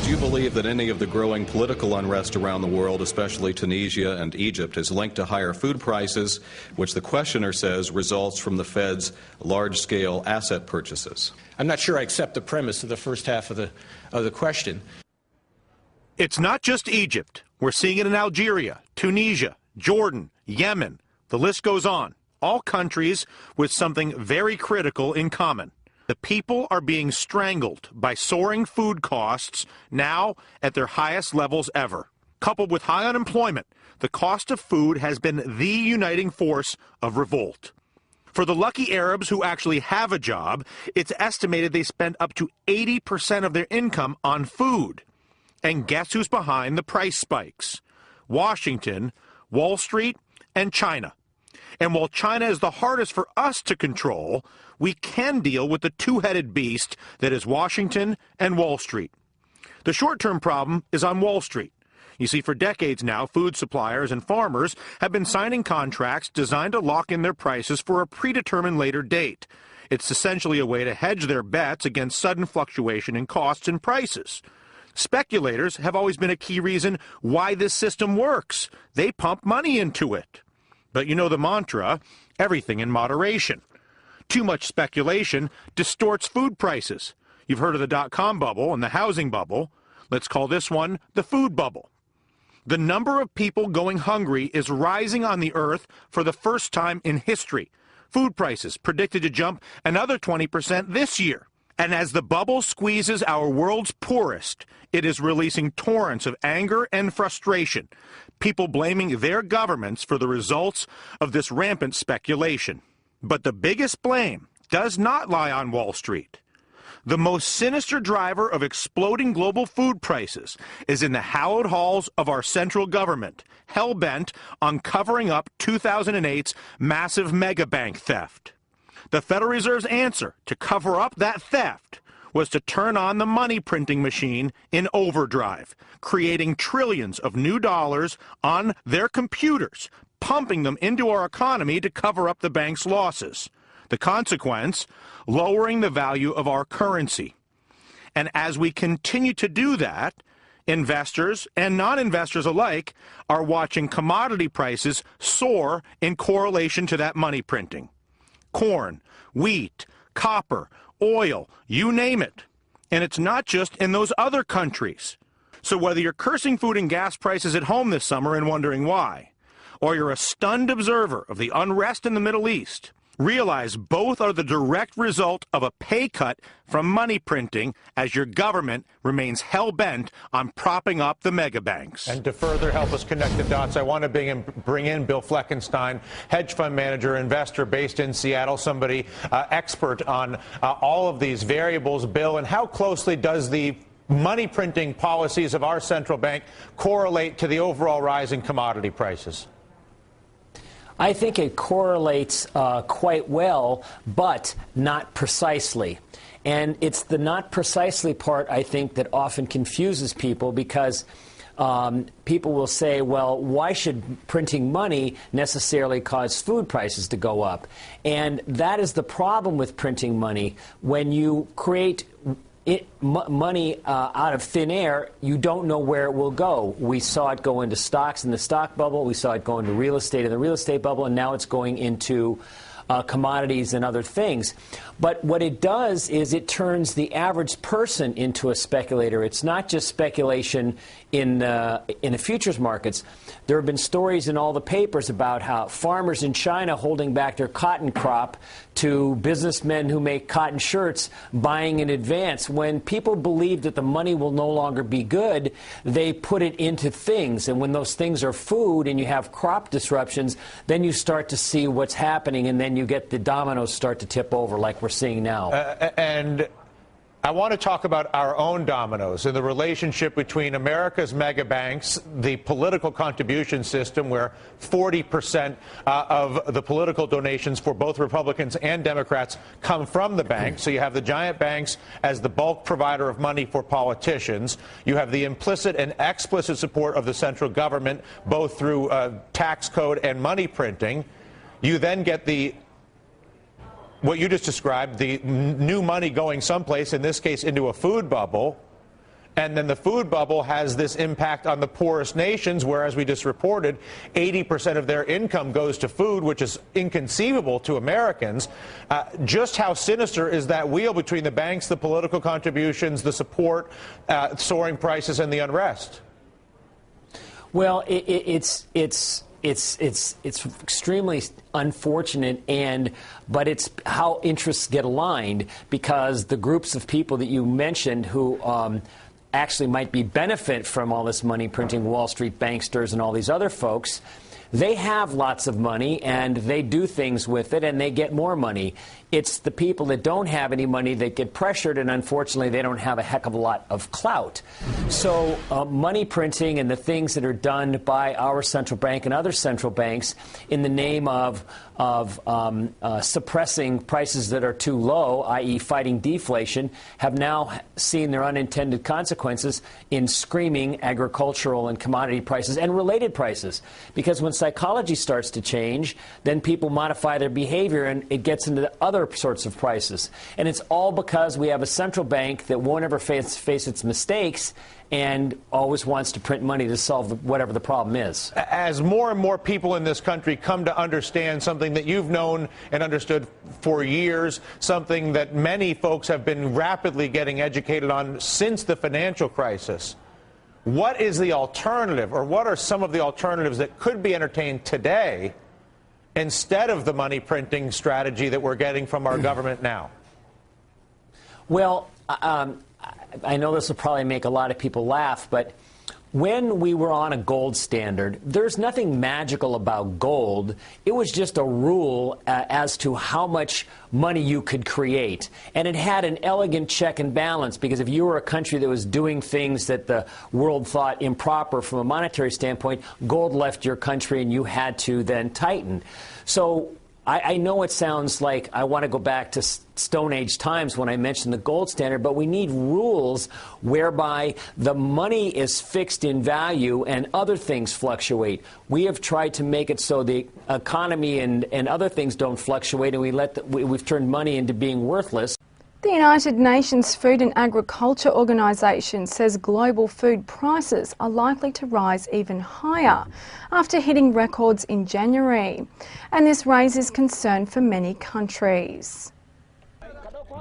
Do you believe that any of the growing political unrest around the world, especially Tunisia and Egypt, is linked to higher food prices, which the questioner says results from the Fed's large-scale asset purchases? I'm not sure I accept the premise of the first half of the question. It's not just Egypt. We're seeing it in Algeria, Tunisia, Jordan, Yemen. The list goes on. All countries with something very critical in common. The people are being strangled by soaring food costs now at their highest levels ever. Coupled with high unemployment, the cost of food has been the uniting force of revolt. For the lucky Arabs who actually have a job, it's estimated they spend up to 80% of their income on food. And guess who's behind the price spikes? Washington, Wall Street, and China. And while China is the hardest for us to control, we can deal with the two-headed beast that is Washington and Wall Street. The short-term problem is on Wall Street. You see, for decades now, food suppliers and farmers have been signing contracts designed to lock in their prices for a predetermined later date. It's essentially a way to hedge their bets against sudden fluctuation in costs and prices. Speculators have always been a key reason why this system works. They pump money into it. But you know the mantra, everything in moderation. Too much speculation distorts food prices. You've heard of the dot-com bubble and the housing bubble. Let's call this one the food bubble. The number of people going hungry is rising on the earth for the first time in history. Food prices predicted to jump another 20% this year. And as the bubble squeezes our world's poorest, it is releasing torrents of anger and frustration, people blaming their governments for the results of this rampant speculation. But the biggest blame does not lie on Wall Street. The most sinister driver of exploding global food prices is in the hallowed halls of our central government, hell-bent on covering up 2008's massive mega bank theft. The Federal Reserve's answer to cover up that theft was to turn on the money printing machine in overdrive, creating trillions of new dollars on their computers, pumping them into our economy to cover up the bank's losses. The consequence, lowering the value of our currency. And as we continue to do that, investors and non-investors alike are watching commodity prices soar in correlation to that money printing. Corn, wheat, copper, oil, you name it. And it's not just in those other countries. So whether you're cursing food and gas prices at home this summer and wondering why, or you're a stunned observer of the unrest in the Middle East, realize both are the direct result of a pay cut from money printing as your government remains hell-bent on propping up the mega banks. And to further help us connect the dots, I want to bring in Bill Fleckenstein, hedge fund manager, investor based in Seattle, somebody expert on all of these variables. Bill, and how closely does the money printing policies of our central bank correlate to the overall rise in commodity prices? I think it correlates quite well, but not precisely. And it's the not precisely part, I think, that often confuses people because people will say, well, why should printing money necessarily cause food prices to go up? And that is the problem with printing money. When you create money out of thin air, you don't know where it will go. We saw it go into stocks in the stock bubble. We saw it go into real estate in the real estate bubble, and now it's going into commodities and other things. But what it does is it turns the average person into a speculator. It's not just speculation in the futures markets. There have been stories in all the papers about how farmers in China holding back their cotton crop to businessmen who make cotton shirts buying in advance. When people believe that the money will no longer be good, they put it into things. And when those things are food and you have crop disruptions, then you start to see what's happening, and then you get the dominoes start to tip over like we're seeing now. And I want to talk about our own dominoes and the relationship between America's mega banks, the political contribution system, where 40% of the political donations for both Republicans and Democrats come from the bank. So you have the giant banks as the bulk provider of money for politicians. You have the implicit and explicit support of the central government, both through tax code and money printing. You then get what you just described, the new money going someplace, in this case into a food bubble. And then the food bubble has this impact on the poorest nations, where, as we just reported, 80% of their income goes to food, which is inconceivable to Americans. Just how sinister is that wheel between the banks, the political contributions, the support, soaring prices, and the unrest? Well, it's extremely unfortunate, but it's how interests get aligned, because the groups of people that you mentioned who actually might be benefit from all this money printing, Wall Street banksters and all these other folks, they have lots of money and they do things with it and they get more money. It's the people that don't have any money that get pressured, and unfortunately they don't have a heck of a lot of clout. So money printing and the things that are done by our central bank and other central banks in the name of suppressing prices that are too low, i.e. fighting deflation, have now seen their unintended consequences in screaming agricultural and commodity prices and related prices. Because when psychology starts to change, then people modify their behavior and it gets into the other sorts of prices. And it's all because we have a central bank that won't ever face its mistakes and always wants to print money to solve whatever the problem is. As more and more people in this country come to understand something that you've known and understood for years, something that many folks have been rapidly getting educated on since the financial crisis, what is the alternative, or what are some of the alternatives that could be entertained today instead of the money printing strategy that we're getting from our government now? Well, I know this will probably make a lot of people laugh, but when we were on a gold standard, there's nothing magical about gold. It was just a rule as to how much money you could create. And it had an elegant check and balance, because if you were a country that was doing things that the world thought improper from a monetary standpoint, gold left your country and you had to then tighten. So I know it sounds like I want to go back to Stone Age times when I mentioned the gold standard, but we need rules whereby the money is fixed in value and other things fluctuate. We have tried to make it so the economy and other things don't fluctuate, and we've turned money into being worthless. The United Nations Food and Agriculture Organization says global food prices are likely to rise even higher after hitting records in January. And this raises concern for many countries.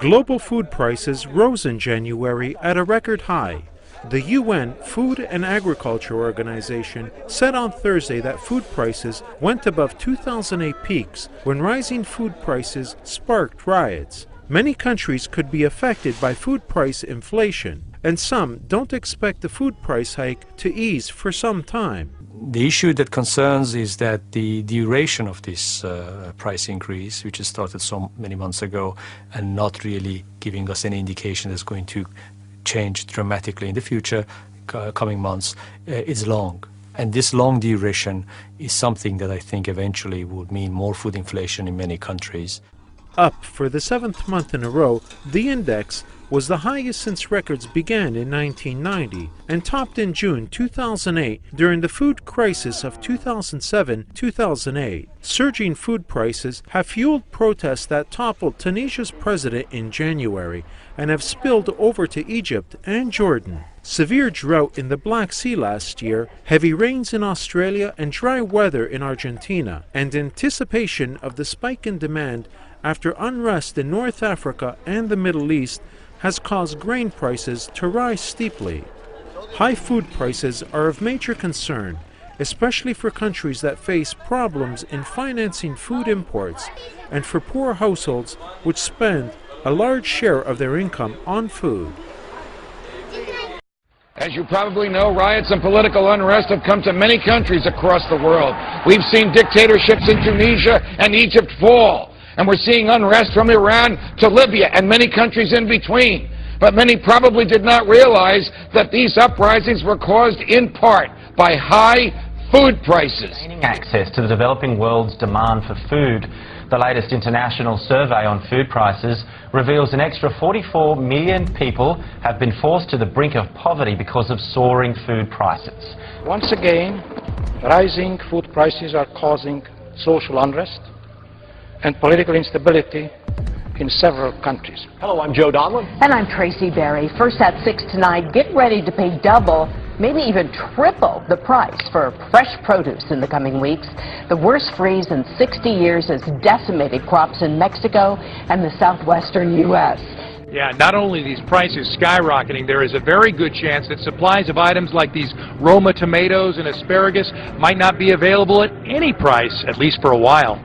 Global food prices rose in January at a record high. The UN Food and Agriculture Organization said on Thursday that food prices went above 2008 peaks when rising food prices sparked riots. Many countries could be affected by food price inflation, and some don't expect the food price hike to ease for some time. The issue that concerns is that the duration of this price increase, which has started so many months ago and not really giving us any indication that it's going to change dramatically in the future, coming months, is long. And this long duration is something that I think eventually would mean more food inflation in many countries. Up for the 7th month in a row, the index was the highest since records began in 1990 and topped in June 2008 during the food crisis of 2007-2008. Surging food prices have fueled protests that toppled Tunisia's president in January and have spilled over to Egypt and Jordan. Severe drought in the Black Sea last year, heavy rains in Australia, and dry weather in Argentina, and anticipation of the spike in demand after unrest in North Africa and the Middle East has caused grain prices to rise steeply. High food prices are of major concern, especially for countries that face problems in financing food imports and for poor households which spend a large share of their income on food. As you probably know, riots and political unrest have come to many countries across the world. We've seen dictatorships in Tunisia and Egypt fall. And we're seeing unrest from Iran to Libya and many countries in between. But many probably did not realize that these uprisings were caused in part by high food prices. Gaining access to the developing world's demand for food. The latest international survey on food prices reveals an extra 44 million people have been forced to the brink of poverty because of soaring food prices. Once again, rising food prices are causing social unrest and political instability in several countries. Hello, I'm Joe Donlin. And I'm Tracy Berry. First at 6 tonight, get ready to pay double, maybe even triple the price for fresh produce in the coming weeks. The worst freeze in 60 years has decimated crops in Mexico and the southwestern U.S. Yeah, not only these prices skyrocketing, there is a very good chance that supplies of items like these Roma tomatoes and asparagus might not be available at any price, at least for a while.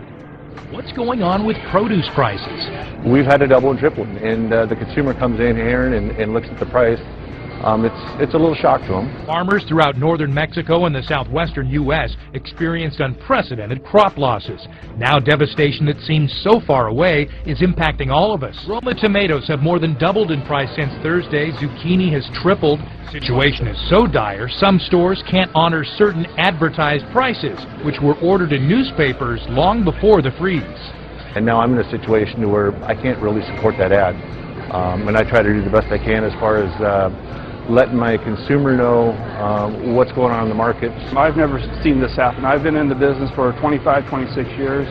What's going on with produce prices? We've had a double and triple, and the consumer comes in here and looks at the price. It's a little shock to them. Farmers throughout northern Mexico and the southwestern U.S. experienced unprecedented crop losses. Now devastation that seems so far away is impacting all of us. Roma tomatoes have more than doubled in price since Thursday. Zucchini has tripled. Situation is so dire, some stores can't honor certain advertised prices, which were ordered in newspapers long before the freeze. And now I'm in a situation where I can't really support that ad. And I try to do the best I can as far as letting my consumer know what's going on in the market. I've never seen this happen. I've been in the business for 25, 26 years.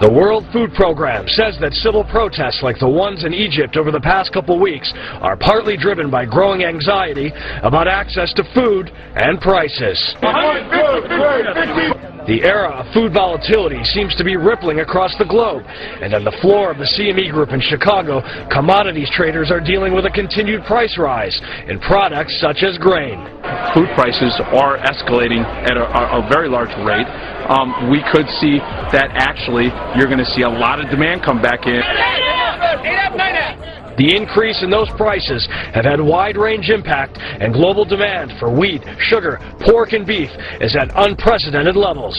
The World Food Program says that civil protests like the ones in Egypt over the past couple weeks are partly driven by growing anxiety about access to food and prices. The era of food volatility seems to be rippling across the globe, and on the floor of the CME Group in Chicago, commodities traders are dealing with a continued price rise in products such as grain. Food prices are escalating at a very large rate. We could see that actually you're going to see a lot of demand come back in. The increase in those prices have had wide-range impact, and global demand for wheat, sugar, pork, and beef is at unprecedented levels.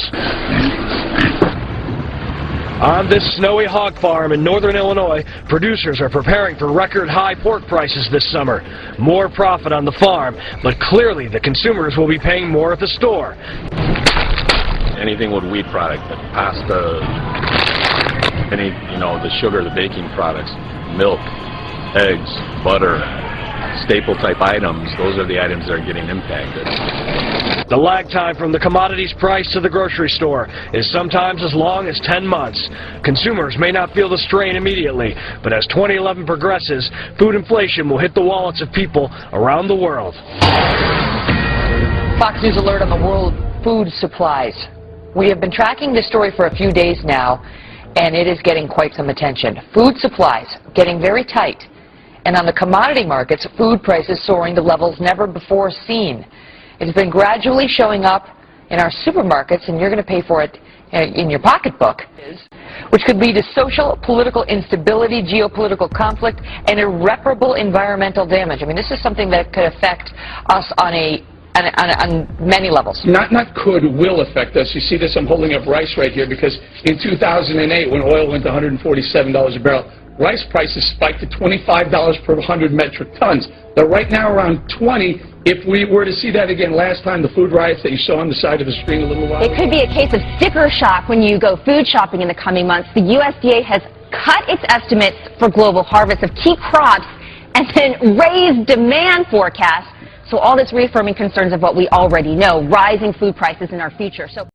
On this snowy hog farm in northern Illinois, producers are preparing for record-high pork prices this summer. More profit on the farm, but clearly the consumers will be paying more at the store. Anything with wheat product, the pasta, the sugar, the baking products, milk, eggs, butter, staple type items, those are the items that are getting impacted. The lag time from the commodities price to the grocery store is sometimes as long as 10 months. Consumers may not feel the strain immediately, but as 2011 progresses, food inflation will hit the wallets of people around the world. Fox News alert on the world food supplies. We have been tracking this story for a few days now, and it is getting quite some attention. Food supplies getting very tight. And on the commodity markets, food prices soaring to levels never before seen. It's been gradually showing up in our supermarkets, and you're going to pay for it in your pocketbook, which could lead to social, political instability, geopolitical conflict, and irreparable environmental damage. I mean, this is something that could affect us on many levels. Not could, will affect us. You see this, I'm holding up rice right here, because in 2008, when oil went to $147 a barrel, rice prices spiked to $25 per 100 metric tons. They're right now around 20. If we were to see that again last time, the food riots that you saw on the side of the screen a little while ago. It could be a case of sticker shock when you go food shopping in the coming months. The USDA has cut its estimates for global harvests of key crops and then raised demand forecasts. So all this reaffirming concerns of what we already know, rising food prices in our future. So